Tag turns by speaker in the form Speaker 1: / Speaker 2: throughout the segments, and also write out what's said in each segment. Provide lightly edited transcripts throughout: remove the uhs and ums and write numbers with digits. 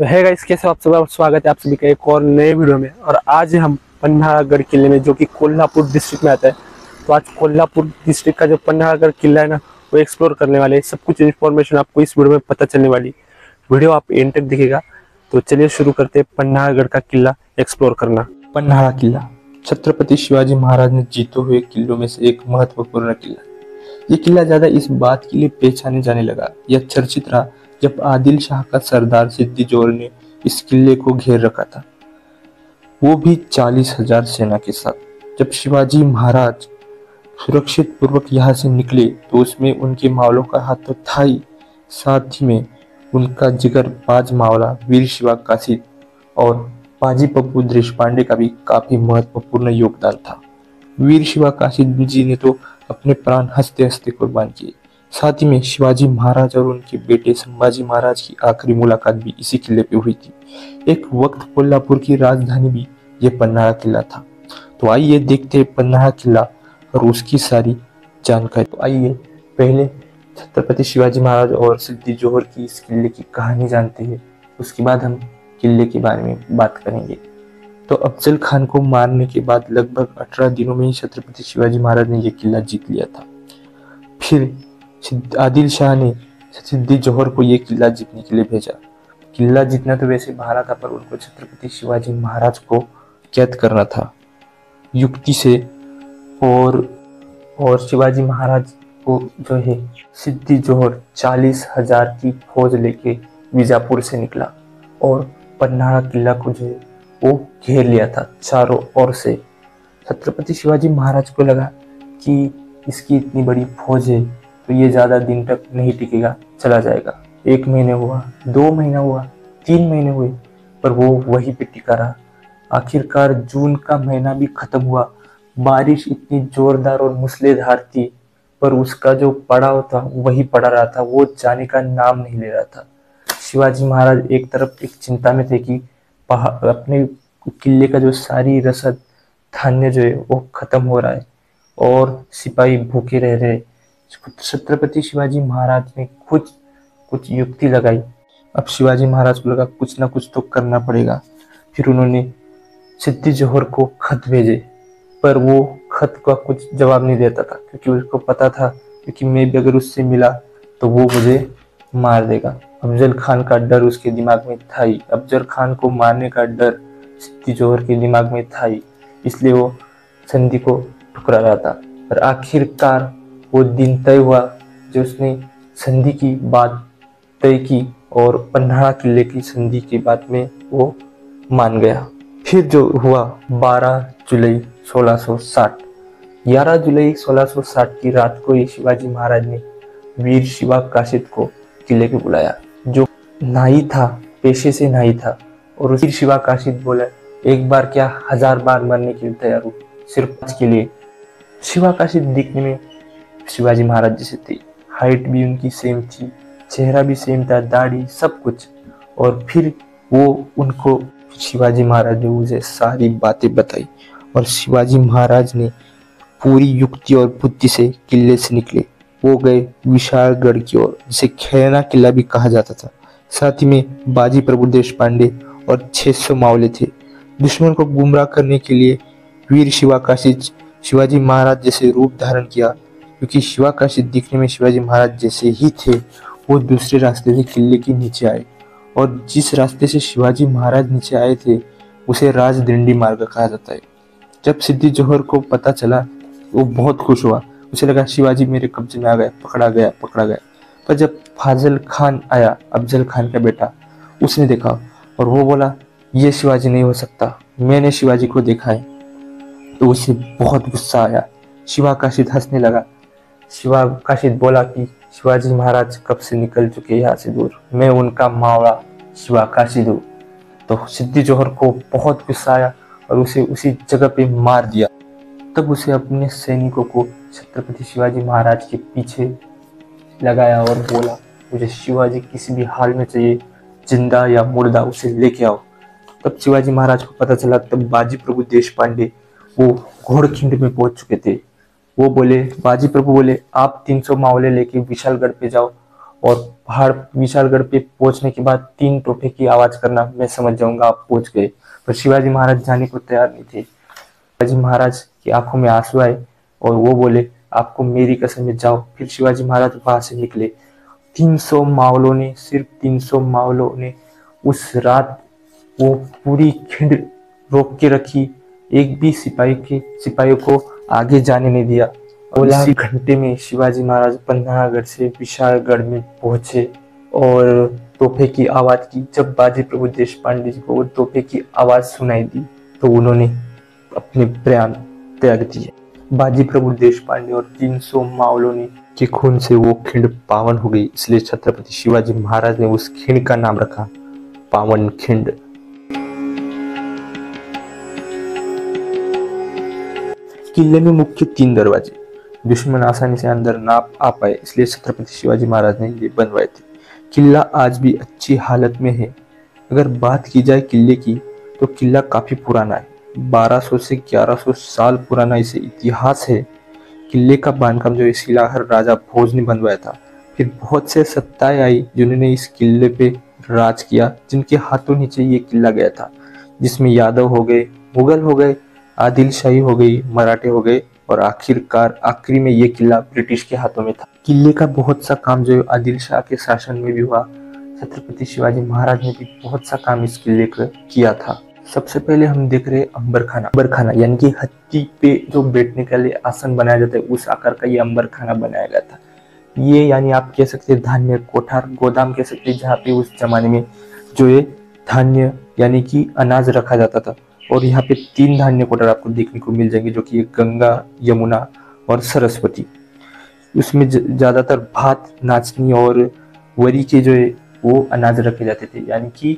Speaker 1: तो है गाइस, कैसे हो आप सब। स्वागत है आप सभी का एक और नए वीडियो में। और आज हम पन्हाड़गढ़ किले में, जो कि कोल्हापुर डिस्ट्रिक्ट में आता है। तो आज कोल्हापुर डिस्ट्रिक्ट का जो पन्हाड़गढ़ किला है ना, वो एक्सप्लोर करने वाले हैं। सब कुछ इन्फॉर्मेशन आपको इस वीडियो में पता चलने वाली। वीडियो आप एंड तक दिखेगा। तो चलिए शुरू करते हैं पन्हाड़गढ़ का किला एक्सप्लोर करना।
Speaker 2: पन्हाड़ा किला छत्रपति शिवाजी महाराज ने जीते हुए किलों में से एक महत्वपूर्ण किला। ये किला ज्यादा इस बात के लिए पहचाने जाने लगा, यह चर्चित रहा जब आदिल शाह का सरदार सिद्दी जोहर ने इस किले को घेर रखा था, वो भी 40,000 सेना के साथ। जब शिवाजी महाराज सुरक्षित पूर्वक यहाँ से निकले तो उसमें उनके मावलों का हाथ तो था ही, साथ ही में उनका जिगर बाज मावला वीर शिवा कासिद और पाजी पप्पू देशपांडे का भी काफी महत्वपूर्ण योगदान था। वीर शिवा कासिद जी ने तो अपने प्राण हंसते हंसते कुर्बान किए। साथ ही में शिवाजी महाराज और उनके बेटे संभाजी महाराज की आखिरी मुलाकात भी इसी किले पे हुई थी। एक वक्त कोल्हापुर की राजधानी भी ये पन्हाड़ा किला था। तो आइए देखते हैं पन्हाड़ा किला और उसकी सारी जानकारी। तो आइए पहले छत्रपति शिवाजी महाराज और सिद्दी जोहर की इस किले की कहानी जानते हैं, उसके बाद हम किले के बारे में बात करेंगे। तो अफजल खान को मारने के बाद लगभग 18 दिनों में ही छत्रपति शिवाजी महाराज ने यह किला जीत लिया था। फिर आदिल शाह ने सिद्दी जोहर को यह किला जीतने के लिए भेजा। किला जीतना तो वैसे बाहर था, पर उनको छत्रपति शिवाजी महाराज को कैद करना था युक्ति से। और शिवाजी महाराज को जो है सिद्दी जोहर 40,000 की फौज लेके बीजापुर से निकला और पन्हाड़ा किला को जो है वो घेर लिया था चारों ओर से। छत्रपति शिवाजी महाराज को लगा कि इसकी इतनी बड़ी फौज है तो ये ज्यादा दिन तक नहीं टिकेगा, चला जाएगा। 1 महीना हुआ, 2 महीना हुआ, 3 महीने हुए, पर वो वहीं पे टिका रहा। आखिरकार जून का महीना भी खत्म हुआ। बारिश इतनी जोरदार और मूसलाधार थी, पर उसका जो पड़ाव था वही पड़ा रहा था, वो जाने का नाम नहीं ले रहा था। शिवाजी महाराज एक तरफ एक चिंता में थे कि अपने किले का जो सारी रसद धान्य जो है वो खत्म हो रहा है और सिपाही भूखे रह रहे। छत्रपति शिवाजी महाराज ने कुछ युक्ति लगाई। अब शिवाजी महाराज को लगा कुछ ना कुछ तो करना पड़ेगा। फिर उन्होंने सिद्दी जोहर को खत भेजे, पर वो खत का कुछ जवाब नहीं देता था, क्योंकि उसको पता था क्योंकि मैं भी अगर उससे मिला तो वो मुझे मार देगा। अफजल खान का डर उसके दिमाग में था ही, अफजल खान को मारने का डर सिद्दी जोहर के दिमाग में था ही, इसलिए वो संधि को ठुकरा रहा था। पर आखिरकार वो दिन तय हुआ जो उसने संधि की बात तय की और पन्हाड़ा किले की संधि की बात में वो मान गया। फिर जो हुआ 12 जुलाई 1660, 11 जुलाई 1660 की रात को ही शिवाजी महाराज ने वीर शिवा कासिद को किले पे बुलाया, जो नाई था, पेशे से नाई था। और वीर शिवा कासिद बोला, एक बार क्या 1000 बार मरने के लिए तैयार हूँ, सिर्फ आज के लिए। शिवा कासिद दिखने में शिवाजी महाराज जैसे थे, हाइट भी उनकी सेम थी, चेहरा भी सेम था, दाढ़ी सब कुछ। और फिर वो उनको शिवाजी महाराज ने उसे सारी बातें बताई और शिवाजी महाराज ने पूरी युक्ति और बुद्धि से किले से निकले। वो गए विशालगढ़ की ओर, जिसे खैरा किला भी कहा जाता था। साथ ही में बाजी प्रभु देशपांडे और 600 मावले थे। दुश्मन को गुमराह करने के लिए वीर शिवा कासिद शिवाजी महाराज जैसे रूप धारण किया, क्योंकि शिवा कासिद दिखने में शिवाजी महाराज जैसे ही थे। वो दूसरे रास्ते से किले के नीचे आए और जिस रास्ते से शिवाजी महाराज नीचे आए थे उसे राजदंडी मार्ग कहा जाता है। जब सिद्दी जोहर को पता चला वो बहुत खुश हुआ, उसे लगा शिवाजी मेरे कब्जे में आ गया, पकड़ा गया। पर जब फाजल खान आया, अफजल खान का बेटा, उसने देखा और वो बोला ये शिवाजी नहीं हो सकता, मैंने शिवाजी को देखा है। तो उसे बहुत गुस्सा आया। शिवा कासिद हंसने लगा। शिवा कासिद बोला कि शिवाजी महाराज कब से निकल चुके यहाँ से दूर, मैं उनका मावड़ा शिवा कासिद हूँ। तो सिद्दी जोहर को बहुत गुस्सा आया और उसे उसी जगह पे मार दिया। तब उसे अपने सैनिकों को छत्रपति शिवाजी महाराज के पीछे लगाया और बोला, मुझे शिवाजी किसी भी हाल में चाहिए, जिंदा या मुर्दा उसे लेके आओ। तब शिवाजी महाराज को पता चला, तब बाजी प्रभु देशपांडे वो घोड़खिंड में पहुंच चुके थे। वो बोले, बाजी प्रभु बोले, आप 300 मावले लेके विशालगढ़ पे जाओ और पहाड़ विशालगढ़ पे पहुंचने के बाद 3 तोपे की आवाज करना मैं समझ जाऊंगा आप पहुंच गए। पर शिवाजी महाराज जाने को तैयार नहीं थे। शिवाजी महाराज की आंखों में आंसू आए और वो बोले, आपको मेरी कसम है, जाओ। फिर शिवाजी महाराज वहां से निकले। 300 मावलों ने, सिर्फ 300 मावलों ने उस रात वो पूरी खिंड रोक के रखी। एक भी सिपाहियों को आगे जाने नहीं दिया। और इसी घंटे में शिवाजी महाराज पन्हागढ़ से विशालगढ़ में पहुंचे और तोहफे की आवाज की। जब बाजी प्रभु देशपांडे जी को तोहफे की आवाज सुनाई दी तो उन्होंने अपने प्राण त्याग दिए। बाजी प्रभु देशपांडे और 300 मावलों ने के खून से वो खिंड पावन हो गई, इसलिए छत्रपति शिवाजी महाराज ने उस खिंड का नाम रखा पावन खिंड। किले में मुख्य 3 दरवाजे, दुश्मन आसानी से अंदर ना आ पाए, इसलिए छत्रपति शिवाजी महाराज ने ये बनवाए थे। किला आज भी अच्छी हालत में है। अगर बात की जाए किले की तो किला काफी पुराना है, 1200 से 1100 साल पुराना इसे इतिहास है। किले का बांधकाम जो शिलाहर राजा भोज ने बनवाया था। फिर बहुत से सत्ताएं आई जिन्होंने इस किले पे राज किया, जिनके हाथों नीचे ये किला गया था, जिसमें यादव हो गए, मुगल हो गए, आदिल शाही हो गई, मराठे हो गए और आखिरकार आखिरी में ये किला ब्रिटिश के हाथों में था। किले का बहुत सा काम जो आदिल शाह के शासन में भी हुआ, छत्रपति शिवाजी महाराज ने भी बहुत सा काम इस किले का किया था। सबसे पहले हम देख रहे हैं अंबरखाना यानी कि हाथी पे जो बैठने के लिए आसन बनाया जाता है, उस आकार का ये अंबरखाना बनाया गया था। ये यानी आप कह सकते हैं धान्य कोठार, गोदाम कह सकते हैं, जहाँ पे उस जमाने में जो ये धान्य यानी कि अनाज रखा जाता था। और यहाँ पे 3 धान्य कोठार आपको देखने को मिल जाएंगे, जो कि गंगा, यमुना और सरस्वती। उसमें ज्यादातर भात, नाचनी और वरी के जो है वो अनाज रखे जाते थे, यानी कि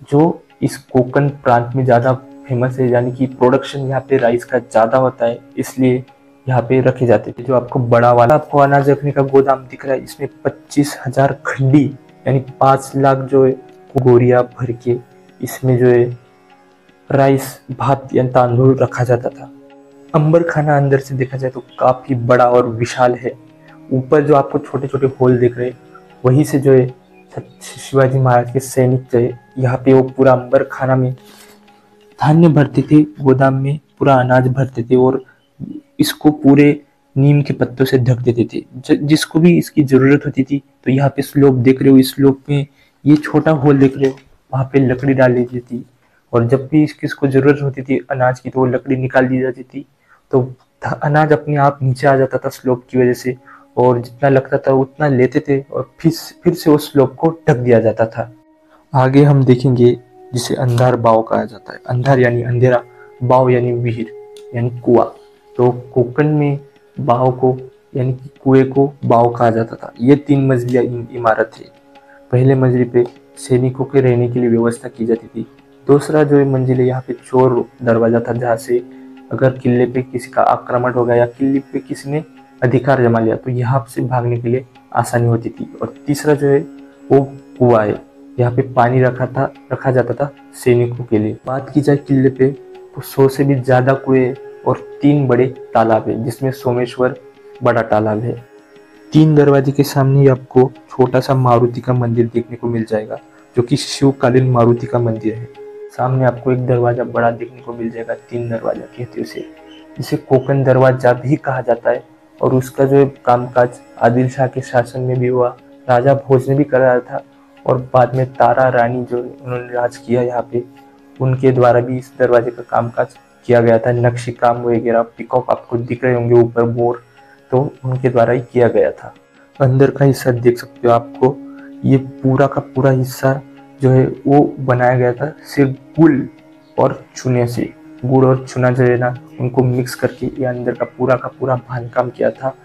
Speaker 2: जो इस कोकण प्रांत में ज्यादा फेमस है, यानी कि प्रोडक्शन यहाँ पे राइस का ज्यादा होता है, इसलिए यहाँ पे रखे जाते थे। जो आपको बड़ा वाला आपको अनाज रखने का गोदाम दिख रहा है, इसमें 25,000 खंडी यानी 5 लाख जो है गोरिया भर के इसमें जो है राइस, भात या तांदूल रखा जाता था। अंबरखाना अंदर से देखा जाए तो काफी बड़ा और विशाल है। ऊपर जो आपको छोटे छोटे होल दिख रहे हैं, वहीं से जो है शिवाजी महाराज के सैनिक जो है यहाँ पे वो पूरा अंबरखाना में धान्य भरते थे, गोदाम में पूरा अनाज भरते थे और इसको पूरे नीम के पत्तों से ढक देते थे। जिसको भी इसकी जरूरत होती थी, तो यहाँ पे स्लोप देख रहे हो, इस स्लोप में ये छोटा होल देख रहे हो, वहां पे लकड़ी डाल दी जाती थी और जब भी इसको जरूरत होती थी अनाज की, तो वो लकड़ी निकाल दी जाती थी, तो अनाज अपने आप नीचे आ जाता था स्लोप की वजह से, और जितना लगता था उतना लेते थे और फिर से उस स्लोप को ढक दिया जाता था। आगे हम देखेंगे जिसे अंधार बाव कहा जाता है। अंधार यानी अंधेरा, बाव यानी विहीर यानी कुआं। तो कोकण में बाव को यानी कि कुएं को बाव कहा जाता था। ये 3 मंजिला इमारत है। पहले मंजिल पे सैनिकों के रहने के लिए व्यवस्था की जाती थी। दूसरा जो मंजिल है, यहाँ पे चोर दरवाजा था, जहाँ से अगर किले पे किसी का आक्रमण हो गया या किले पे किसी ने अधिकार जमा लिया तो यहाँ से भागने के लिए आसानी होती थी। और तीसरा जो है वो कुआं है, यहाँ पे पानी रखा जाता था सैनिकों के लिए। बात की जाए किले पे तो 100 से भी ज्यादा कुएं और 3 बड़े तालाब है, जिसमें सोमेश्वर बड़ा तालाब है। 3 दरवाजे के सामने ही आपको छोटा सा मारुति का मंदिर देखने को मिल जाएगा, जो कि शिवकालीन मारुति का मंदिर है। सामने आपको एक दरवाजा बड़ा देखने को मिल जाएगा, 3 दरवाजा कहते हैं उसे, जिसे कोकण दरवाजा भी कहा जाता है। और उसका जो कामकाज आदिल शाह के शासन में भी हुआ, राजा भोज ने भी कराया था, और बाद में तारा रानी जो उन्होंने राज किया यहाँ पे, उनके द्वारा भी इस दरवाजे का कामकाज किया गया था। नक्शी काम वगैरह, पिकअप आपको दिख रहे होंगे ऊपर मोर, तो उनके द्वारा ही किया गया था। अंदर का हिस्सा देख सकते हो आपको, ये पूरा का पूरा हिस्सा जो है वो बनाया गया था सिर्फ गुड़ और चूने से। गुड़ और चूना जो है ना, उनको मिक्स करके ये अंदर का पूरा बांधकाम किया था।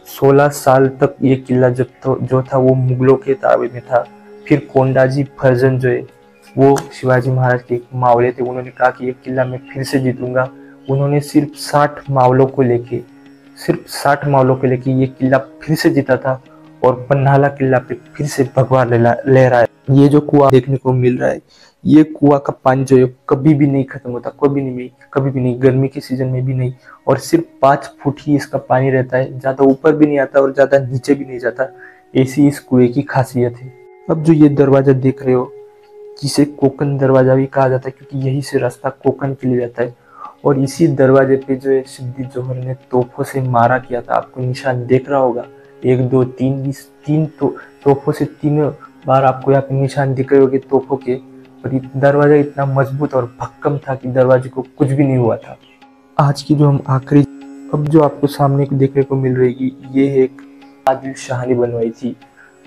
Speaker 2: 16 साल तक ये किला जो था वो मुगलों के ताबे में था। फिर कोंडाजी फर्जन जो है वो शिवाजी महाराज के मावले थे, उन्होंने कहा कि ये किला मैं फिर से जीतूंगा। उन्होंने सिर्फ 60 मावलों को लेके ये किला फिर से जीता था और पन्हाला किला पे फिर से भगवा लहराया। ये जो कुआं देखने को मिल रहा है, ये कुआं का पानी जो है कभी भी नहीं खत्म होता, कभी भी नहीं, गर्मी के सीजन में भी नहीं। और सिर्फ 5 फुट ही इसका पानी रहता है, ज्यादा ऊपर भी नहीं आता और ज्यादा नीचे भी नहीं जाता। ऐसी इस कुएं की खासियत है। अब जो ये दरवाजा देख रहे हो, जिसे कोकन दरवाजा भी कहा जाता है, क्योंकि यही से रास्ता कोकन के लिए जाता है। और इसी दरवाजे पे जो है सिद्दी जोहर ने तोपों से मारा किया था। आपको निशान देख रहा होगा, 1 2 3 तीन तोपों से 3 बार आपको यहाँ पे निशान दिख रहे होंगे तोपों के। और ये दरवाजा इतना मजबूत और भक्कम था कि दरवाजे को कुछ भी नहीं हुआ था। आज की जो हम आखिरी अब जो आपको सामने देखने को मिल रही, ये एक आदिल शाह ने बनवाई थी।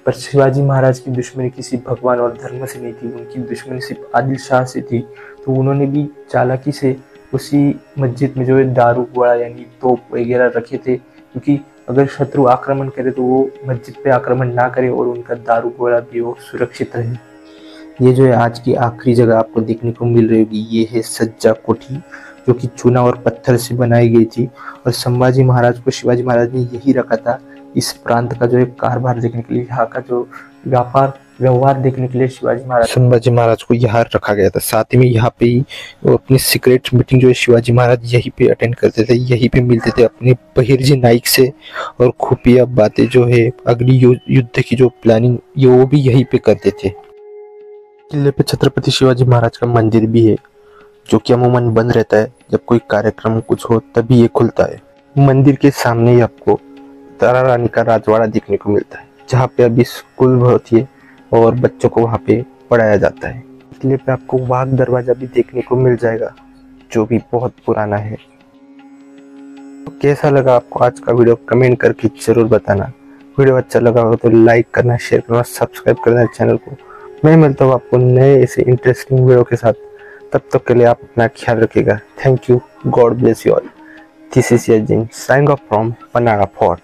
Speaker 2: पर शिवाजी महाराज की दुश्मनी किसी भगवान और धर्म से नहीं थी, उनकी दुश्मनी सिर्फ आदिल शाह से थी। तो उन्होंने भी चालाकी से उसी मस्जिद में जो है दारू गोला यानी तोप वगैरह रखे थे, क्योंकि अगर शत्रु आक्रमण करे तो वो मस्जिद पे आक्रमण ना करे और उनका दारू गोला भी वो सुरक्षित रहे। ये जो है आज की आखिरी जगह आपको देखने को मिल रही होगी, ये है सज्जा कोठी, जो कि चूना और पत्थर से बनाई गई थी। और संभाजी महाराज को शिवाजी महाराज ने यही रखा था, इस प्रांत का जो है कारोबार देखने के लिए, यहाँ का जो व्यापार व्यवहार देखने के लिए संभाजी महाराज को यहाँ रखा गया था। साथ ही में यहाँ पे ही वो अपनी सीक्रेट मीटिंग जो है शिवाजी महाराज यहीं पे अटेंड करते थे, यहीं पे मिलते थे अपने बहिर्जी नाइक से। और खुफिया बातें जो है अगली युद्ध की जो प्लानिंग ये वो भी यहीं पे करते थे। किले पे छत्रपति शिवाजी महाराज का मंदिर भी है, जो कि अमूमन बंद रहता है, जब कोई कार्यक्रम कुछ हो तभी ये खुलता है। मंदिर के सामने ही आपको तारा रानी का राजवाड़ा देखने को मिलता है, जहाँ पे अभी स्कूल होती है और बच्चों को वहाँ पे पढ़ाया जाता है। किले पे आपको वाघ दरवाजा भी देखने को मिल जाएगा, जो भी बहुत पुराना है। तो कैसा लगा आपको आज का वीडियो, कमेंट करके जरूर बताना। वीडियो अच्छा लगा हो तो लाइक करना, शेयर करना, सब्सक्राइब करना चैनल को। मैं मिलता हूँ आपको नए ऐसे इंटरेस्टिंग वीडियो के साथ। तब तक के लिए आप अपना ख्याल रखिएगा। Thank you, God bless you all. This is Yajin signing off from Panhala fort.